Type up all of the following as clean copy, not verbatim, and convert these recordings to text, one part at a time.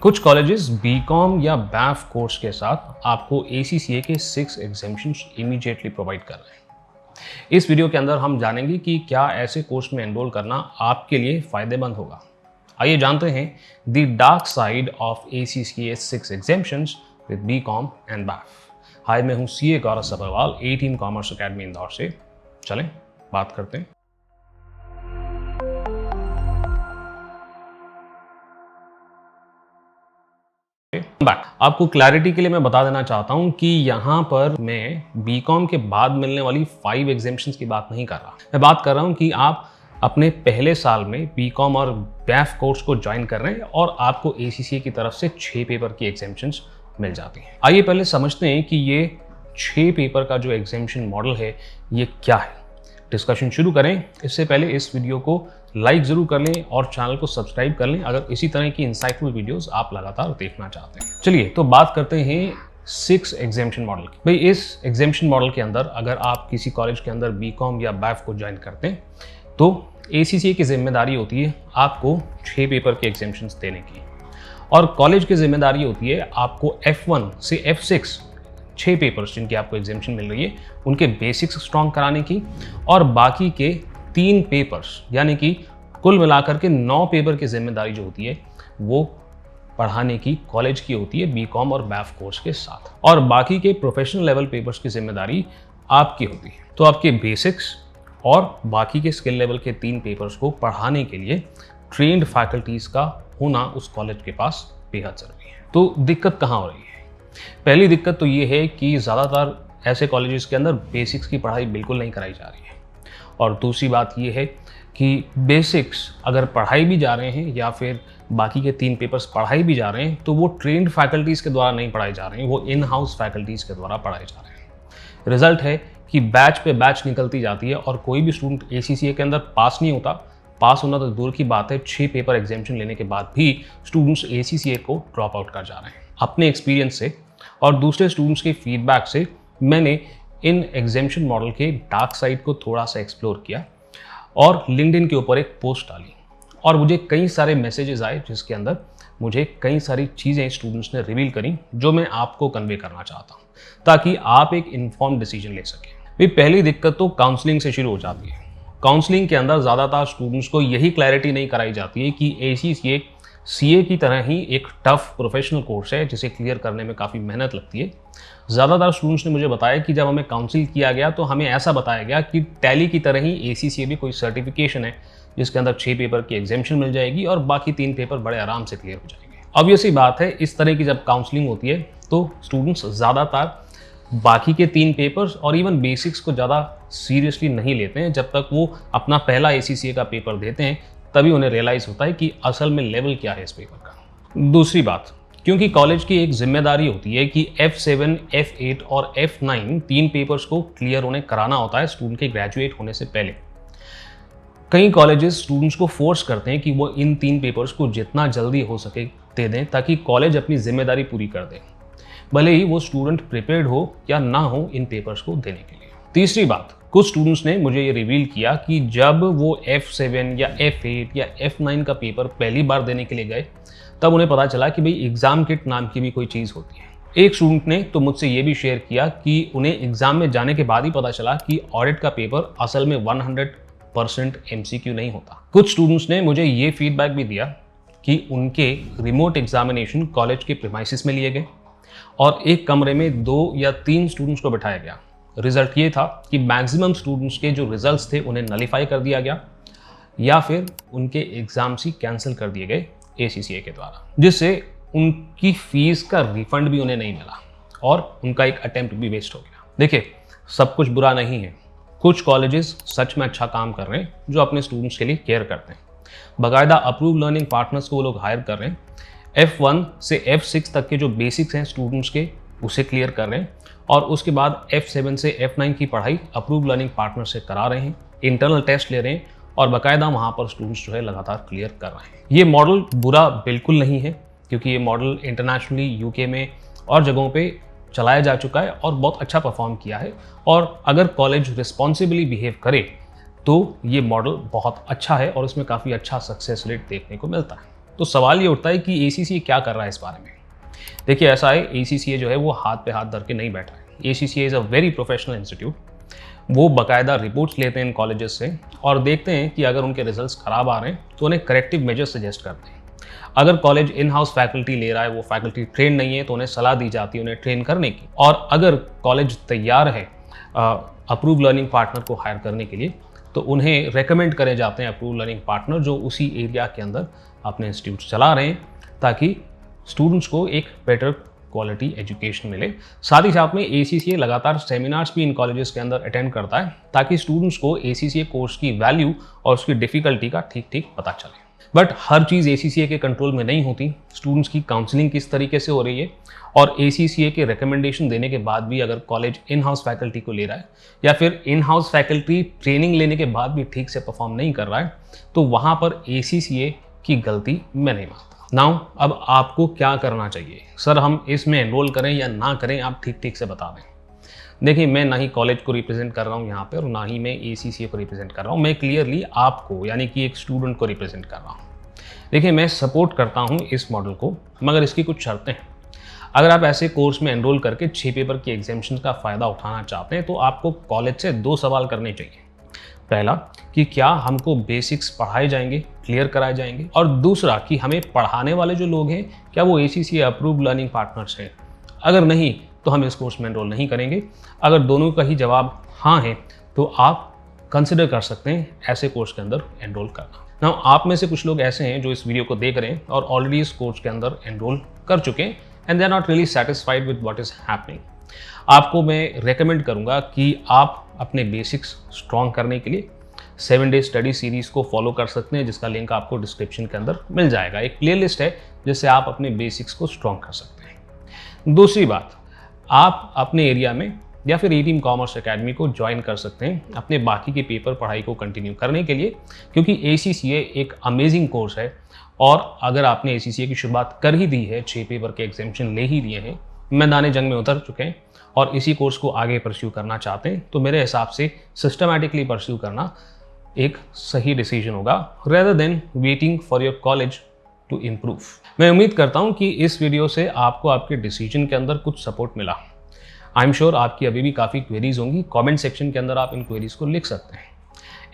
कुछ colleges BCom या BAIF course के साथ आपको ACCA के 6 एग्जेम्पशंस इमीडिएटली प्रोवाइड कर रहे हैं। इस वीडियो के अंदर हम जानेंगे कि क्या ऐसे कोर्स में एनरोल करना आपके लिए फायदेमंद होगा। आइए जानते हैं the dark side of ACCA 6 exemptions with BCom and BAF. Hi, मैं हूं CA Gaurav Sabharwal, A-Team commerce academy Indore से। चलें बात करते हैं। आपको क्लैरिटी के लिए मैं बता देना चाहता हूं कि यहां पर मैं बीकॉम के बाद मिलने वाली 5 एग्जेम्पशंस की बात नहीं कर रहा। मैं बात कर रहा हूं कि आप अपने पहले साल में बीकॉम और बैफ कोर्स को ज्वाइन कर रहे हैं और आपको ACCA की तरफ से 6 पेपर की एग्जेम्पशंस मिल जाती हैं। आइए पहले समझते हैं कि ये 6 पेपर का जो एग्जेम्पशन मॉडल है ये क्या है। डिस्कशन शुरू करें इससे पहले इस वीडियो को लाइक जरूर कर लें और चैनल को सब्सक्राइब कर लें अगर इसी तरह की इंसाइटफुल वीडियोस आप लगातार देखना चाहते हैं। चलिए तो बात करते हैं 6 एग्जेम्पशन मॉडल की। भाई, इस एग्जेम्पशन मॉडल के अंदर अगर आप किसी कॉलेज के अंदर बीकॉम या बैफ को ज्वाइन करते हैं तो ACCA की जिम्मेदारी होती है आपको 6 पेपर के एग्जेम्पशंस देने की, और कॉलेज की जिम्मेदारी होती है आपको F1 से F6 6 पेपर्स जिनकी आपको एग्जेम्पशन मिल रही है उनके बेसिक्स स्ट्रॉन्ग कराने की, और बाकी के 3 पेपर्स यानी कि कुल मिलाकर के 9 पेपर की जिम्मेदारी जो होती है वो पढ़ाने की कॉलेज की होती है बीकॉम और बैफ कोर्स के साथ, और बाकी के प्रोफेशनल लेवल पेपर्स की जिम्मेदारी आपकी होती है। तो आपके बेसिक्स और बाकी के स्किल लेवल के 3 पेपर्स को पढ़ाने के लिए ट्रेन्ड फैकल्टीज का होना उस कॉलेज के पास बेहद जरूरी है। तो दिक्कत कहाँ हो रही है? पहली दिक्कत तो ये है कि ज़्यादातर ऐसे कॉलेजेस के अंदर बेसिक्स की पढ़ाई बिल्कुल नहीं कराई जा रही है, और दूसरी बात ये है कि बेसिक्स अगर पढ़ाई भी जा रहे हैं या फिर बाकी के 3 पेपर्स पढ़ाई भी जा रहे हैं तो वो ट्रेन्ड फैकल्टीज़ के द्वारा नहीं पढ़ाए जा रहे हैं, वो इन हाउस फैकल्टीज़ के द्वारा पढ़ाए जा रहे हैं। रिजल्ट है कि बैच पे बैच निकलती जाती है और कोई भी स्टूडेंट ACCA के अंदर पास नहीं होता। पास होना तो दूर की बात है, 6 पेपर एग्जामिनेशन लेने के बाद भी स्टूडेंट्स ACCA को ड्रॉप आउट कर जा रहे हैं। अपने एक्सपीरियंस से और दूसरे स्टूडेंट्स के फीडबैक से मैंने इन एग्जामिनेशन मॉडल के डार्क साइड को थोड़ा सा एक्सप्लोर किया और लिंक्डइन के ऊपर एक पोस्ट डाली, और मुझे कई सारे मैसेजेस आए जिसके अंदर मुझे कई सारी चीज़ें स्टूडेंट्स ने रिवील करी जो मैं आपको कन्वे करना चाहता हूँ ताकि आप एक इन्फॉर्म्ड डिसीजन ले सकें। भाई, पहली दिक्कत तो काउंसलिंग से शुरू हो जाती है। काउंसलिंग के अंदर ज़्यादातर स्टूडेंट्स को यही क्लैरिटी नहीं कराई जाती है कि ACCA CA की तरह ही एक टफ प्रोफेशनल कोर्स है जिसे क्लियर करने में काफ़ी मेहनत लगती है। ज़्यादातर स्टूडेंट्स ने मुझे बताया कि जब हमें काउंसिल किया गया तो हमें ऐसा बताया गया कि टैली की तरह ही ACCA भी कोई सर्टिफिकेशन है जिसके अंदर 6 पेपर की एग्जामिनेशन मिल जाएगी और बाकी 3 पेपर बड़े आराम से क्लियर हो जाएंगे। ऑब्वियसली बात है, इस तरह की जब काउंसलिंग होती है तो स्टूडेंट्स ज़्यादातर बाकी के 3 पेपर्स और इवन बेसिक्स को ज़्यादा सीरियसली नहीं लेते हैं। जब तक वो अपना पहला ACCA का पेपर देते हैं तभी उन्हें रियलाइज़ होता है कि असल में लेवल क्या है इस पेपर का। दूसरी बात, क्योंकि कॉलेज की एक जिम्मेदारी होती है कि F7, F8 और F9 3 पेपर्स को क्लियर उन्हें कराना होता है स्टूडेंट के ग्रेजुएट होने से पहले। कई कॉलेजेस स्टूडेंट्स को फोर्स करते हैं कि वो इन 3 पेपर्स को जितना जल्दी हो सके दे दें ताकि कॉलेज अपनी जिम्मेदारी पूरी कर दे, भले ही वो स्टूडेंट प्रिपेयर्ड हो या ना हो इन पेपर्स को देने के लिए। तीसरी बात, कुछ स्टूडेंट्स ने मुझे ये रिवील किया कि जब वो F7 या F8 या F9 का पेपर पहली बार देने के लिए गए तब उन्हें पता चला कि भाई एग्ज़ाम किट नाम की भी कोई चीज़ होती है। एक स्टूडेंट ने तो मुझसे ये भी शेयर किया कि उन्हें एग्ज़ाम में जाने के बाद ही पता चला कि ऑडिट का पेपर असल में 100% MCQ नहीं होता। कुछ स्टूडेंट्स ने मुझे ये फीडबैक भी दिया कि उनके रिमोट एग्जामिनेशन कॉलेज के प्रीमाइसिस में लिए गए और एक कमरे में 2 या 3 स्टूडेंट्स को बिठाया गया। रिजल्ट ये था कि मैक्सिमम स्टूडेंट्स के जो रिजल्ट्स थे उन्हें नलीफाई कर दिया गया या फिर उनके एग्जाम्स ही कैंसिल कर दिए गए ACCA के द्वारा, जिससे उनकी फीस का रिफंड भी उन्हें नहीं मिला और उनका एक अटेम्प्ट भी वेस्ट हो गया। देखिए, सब कुछ बुरा नहीं है। कुछ कॉलेजेस सच में अच्छा काम कर रहे हैं जो अपने स्टूडेंट्स के लिए केयर करते हैं। बाकायदा अप्रूव लर्निंग पार्टनर्स को वो लोग हायर कर रहे हैं। F1 से F6 तक के जो बेसिक्स हैं स्टूडेंट्स के उसे क्लियर कर रहे हैं और उसके बाद F7 से F9 की पढ़ाई अप्रूव लर्निंग पार्टनर से करा रहे हैं, इंटरनल टेस्ट ले रहे हैं और बाकायदा वहाँ पर स्टूडेंट्स जो है लगातार क्लियर कर रहे हैं। ये मॉडल बुरा बिल्कुल नहीं है क्योंकि ये मॉडल इंटरनेशनली UK में और जगहों पे चलाया जा चुका है और बहुत अच्छा परफॉर्म किया है, और अगर कॉलेज रिस्पॉन्सिबली बिहेव करे तो ये मॉडल बहुत अच्छा है और इसमें काफ़ी अच्छा सक्सेस रेट देखने को मिलता है। तो सवाल ये उठता है कि ACCA क्या कर रहा है इस बारे में। देखिए ऐसा है, ACCA जो है वो हाथ पे हाथ धर के नहीं बैठा है। ACCA is a very professional institute. वो बाकायदा रिपोर्ट्स लेते हैं इन कॉलेजेस से और देखते हैं कि अगर उनके रिजल्ट्स ख़राब आ रहे हैं तो उन्हें करेक्टिव मेजर्स सजेस्ट करते हैं। अगर कॉलेज इन हाउस फैकल्टी ले रहा है, वो फैकल्टी ट्रेन नहीं है, तो उन्हें सलाह दी जाती है उन्हें ट्रेन करने की। और अगर कॉलेज तैयार है अप्रूव लर्निंग पार्टनर को हायर करने के लिए, तो उन्हें रेकमेंड करे जाते हैं अप्रूव लर्निंग पार्टनर जो उसी एरिया के अंदर अपने इंस्टीट्यूट चला रहे हैं, ताकि स्टूडेंट्स को एक बेटर क्वालिटी एजुकेशन मिले। साथ ही साथ में ACCA लगातार सेमिनार्स भी इन कॉलेजेस के अंदर अटेंड करता है, ताकि स्टूडेंट्स को ACCA कोर्स की वैल्यू और उसकी डिफ़िकल्टी का ठीक ठीक पता चले। बट हर चीज़ ACCA के कंट्रोल में नहीं होती। स्टूडेंट्स की काउंसलिंग किस तरीके से हो रही है और ACCA के रिकमेंडेशन देने के बाद भी अगर कॉलेज इन हाउस फैकल्टी को ले रहा है या फिर इन हाउस फैकल्टी ट्रेनिंग लेने के बाद भी ठीक से परफॉर्म नहीं कर रहा है, तो वहाँ पर ACCA की गलती मैं नहीं मानता। नाउ अब आपको क्या करना चाहिए? सर हम इसमें एनरोल करें या ना करें, आप ठीक ठीक से बता दें। देखिए मैं ना ही कॉलेज को रिप्रेजेंट कर रहा हूँ यहाँ पे और ना ही मैं ACCA को रिप्रेजेंट कर रहा हूँ। मैं क्लियरली आपको यानी कि एक स्टूडेंट को रिप्रेजेंट कर रहा हूँ। देखिए मैं सपोर्ट करता हूँ इस मॉडल को, मगर इसकी कुछ शर्तें हैं। अगर आप ऐसे कोर्स में एनरोल करके 6 पेपर की एग्जामिनेशन का फ़ायदा उठाना चाहते हैं, तो आपको कॉलेज से 2 सवाल करने चाहिए। पहला कि क्या हमको बेसिक्स पढ़ाए जाएंगे, क्लियर कराए जाएंगे, और दूसरा कि हमें पढ़ाने वाले जो लोग हैं क्या वो ACCA अप्रूव लर्निंग पार्टनर्स हैं। अगर नहीं तो हम इस कोर्स में एनरोल नहीं करेंगे। अगर दोनों का ही जवाब हाँ है तो आप कंसिडर कर सकते हैं ऐसे कोर्स के अंदर एनरोल करना। ना आप में से कुछ लोग ऐसे हैं जो इस वीडियो को देख रहे हैं और ऑलरेडी इस कोर्स के अंदर एनरोल कर चुके हैं and they are not really satisfied with what is happening. आपको मैं रेकमेंड करूंगा कि आप अपने बेसिक्स स्ट्रॉन्ग करने के लिए 7 डे स्टडी सीरीज़ को फॉलो कर सकते हैं, जिसका लिंक आपको डिस्क्रिप्शन के अंदर मिल जाएगा। एक प्लेलिस्ट है जिससे आप अपने बेसिक्स को स्ट्रॉन्ग कर सकते हैं। दूसरी बात, आप अपने एरिया में या फिर A-Team कॉमर्स एकेडमी को ज्वाइन कर सकते हैं अपने बाकी के पेपर पढ़ाई को कंटिन्यू करने के लिए, क्योंकि ACCA एक अमेजिंग कोर्स है। और अगर आपने ACCA की शुरुआत कर ही दी है, 6 पेपर के एग्जामिनेशन ले ही लिए हैं, मैदान जंग में उतर चुके हैं और इसी कोर्स को आगे परस्यू करना चाहते हैं, तो मेरे हिसाब से सिस्टमैटिकली परस्यू करना एक सही डिसीजन होगा, rather than waiting for your college to improve. मैं उम्मीद करता हूं कि इस वीडियो से आपको आपके डिसीजन के अंदर कुछ सपोर्ट मिला। आई एम श्योर आपकी अभी भी काफ़ी क्वेरीज होंगी। कमेंट सेक्शन के अंदर आप इन क्वेरीज को लिख सकते हैं।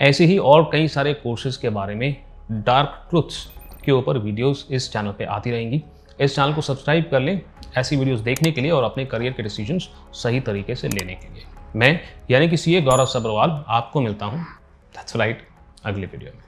ऐसे ही और कई सारे कोर्सेज के बारे में, डार्क ट्रुथ्स के ऊपर वीडियोस इस चैनल पे आती रहेंगी। इस चैनल को सब्सक्राइब कर लें ऐसी वीडियोस देखने के लिए और अपने करियर के डिसीजंस सही तरीके से लेने के लिए। मैं यानी कि CA गौरव सब्रवाल आपको मिलता हूँ दैट्स राइट अगले वीडियो में।